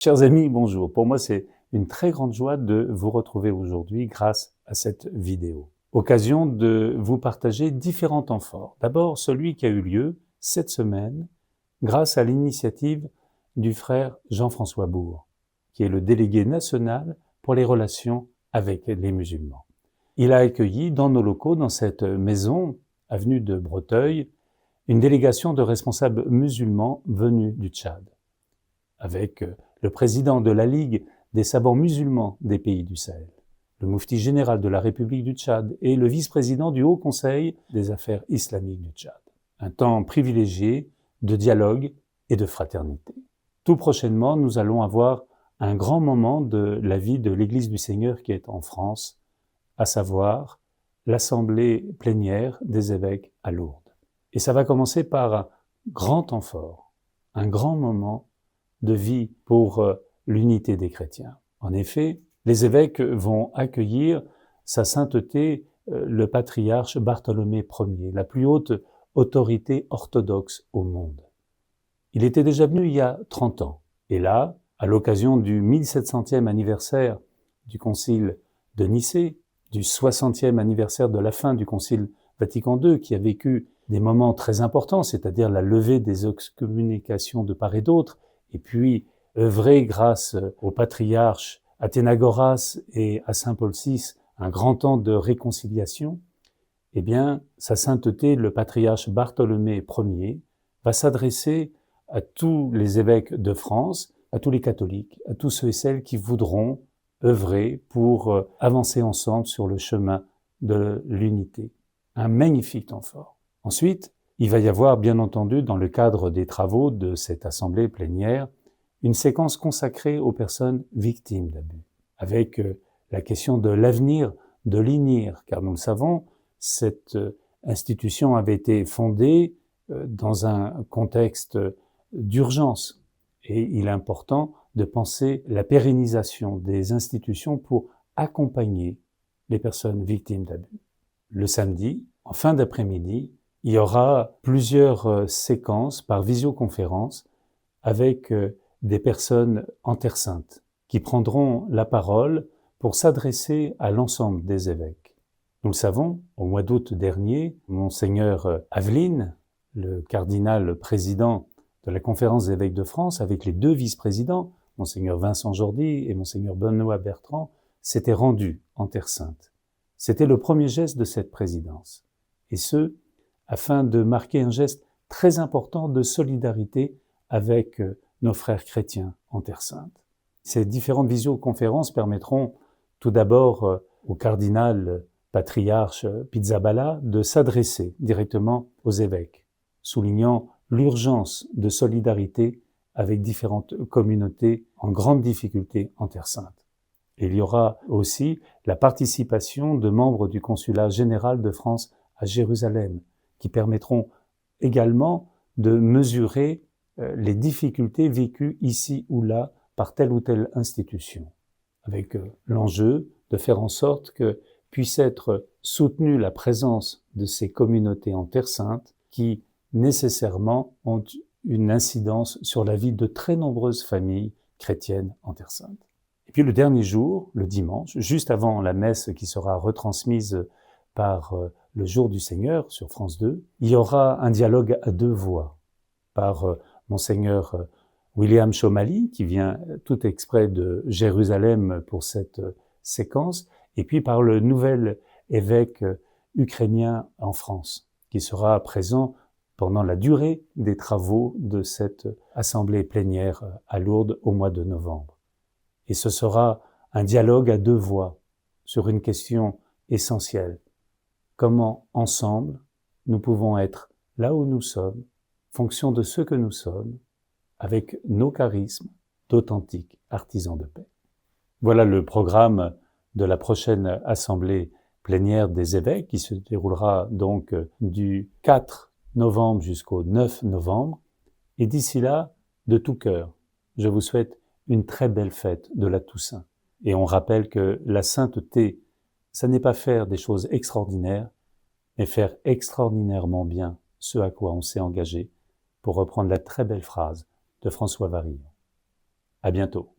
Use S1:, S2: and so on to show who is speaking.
S1: Chers amis, bonjour. Pour moi, c'est une très grande joie de vous retrouver aujourd'hui grâce à cette vidéo. Occasion de vous partager différents temps forts. D'abord, celui qui a eu lieu cette semaine grâce à l'initiative du frère Jean-François Bourg, qui est le délégué national pour les relations avec les musulmans. Il a accueilli dans nos locaux, dans cette maison, avenue de Breteuil, une délégation de responsables musulmans venus du Tchad, avec le président de la Ligue des savants musulmans des pays du Sahel, le moufti général de la République du Tchad et le vice-président du Haut Conseil des affaires islamiques du Tchad. Un temps privilégié de dialogue et de fraternité. Tout prochainement, nous allons avoir un grand moment de la vie de l'Église du Seigneur qui est en France, à savoir l'assemblée plénière des évêques à Lourdes. Et ça va commencer par un grand temps fort, un grand moment de vie pour l'unité des chrétiens. En effet, les évêques vont accueillir sa sainteté, le patriarche Bartholomée Ier, la plus haute autorité orthodoxe au monde. Il était déjà venu il y a 30 ans. Et là, à l'occasion du 1700e anniversaire du Concile de Nicée, du 60e anniversaire de la fin du Concile Vatican II, qui a vécu des moments très importants, c'est-à-dire la levée des excommunications de part et d'autre, et puis œuvrer grâce au patriarche Athénagoras et à saint Paul VI un grand temps de réconciliation, eh bien, sa sainteté, le patriarche Bartholomée Ier, va s'adresser à tous les évêques de France, à tous les catholiques, à tous ceux et celles qui voudront œuvrer pour avancer ensemble sur le chemin de l'unité. Un magnifique temps fort. Ensuite, il va y avoir, bien entendu, dans le cadre des travaux de cette assemblée plénière, une séquence consacrée aux personnes victimes d'abus, avec la question de l'avenir de l'INIR, car nous le savons, cette institution avait été fondée dans un contexte d'urgence, et il est important de penser la pérennisation des institutions pour accompagner les personnes victimes d'abus. Le samedi, en fin d'après-midi, il y aura plusieurs séquences par visioconférence avec des personnes en Terre Sainte qui prendront la parole pour s'adresser à l'ensemble des évêques. Nous le savons, au mois d'août dernier, Monseigneur Aveline, le cardinal président de la Conférence des évêques de France, avec les deux vice-présidents, Monseigneur Vincent Jordi et Monseigneur Benoît Bertrand, s'étaient rendus en Terre Sainte. C'était le premier geste de cette présidence, et ce, afin de marquer un geste très important de solidarité avec nos frères chrétiens en Terre Sainte. Ces différentes visioconférences permettront tout d'abord au cardinal patriarche Pizzaballa de s'adresser directement aux évêques, soulignant l'urgence de solidarité avec différentes communautés en grande difficulté en Terre Sainte. Et il y aura aussi la participation de membres du consulat général de France à Jérusalem, qui permettront également de mesurer les difficultés vécues ici ou là par telle ou telle institution, avec l'enjeu de faire en sorte que puisse être soutenue la présence de ces communautés en Terre Sainte qui nécessairement ont une incidence sur la vie de très nombreuses familles chrétiennes en Terre Sainte. Et puis le dernier jour, le dimanche, juste avant la messe qui sera retransmise par le Jour du Seigneur sur France 2, il y aura un dialogue à deux voix par Monseigneur William Chomali, qui vient tout exprès de Jérusalem pour cette séquence, et puis par le nouvel évêque ukrainien en France, qui sera présent pendant la durée des travaux de cette assemblée plénière à Lourdes au mois de novembre. Et ce sera un dialogue à deux voix sur une question essentielle. Comment, ensemble, nous pouvons être là où nous sommes, fonction de ce que nous sommes, avec nos charismes d'authentiques artisans de paix. Voilà le programme de la prochaine assemblée plénière des évêques qui se déroulera donc du 4 novembre jusqu'au 9 novembre. Et d'ici là, de tout cœur, je vous souhaite une très belle fête de la Toussaint. Et on rappelle que la sainteté, ça n'est pas faire des choses extraordinaires, mais faire extraordinairement bien ce à quoi on s'est engagé, pour reprendre la très belle phrase de François Varillon. À bientôt.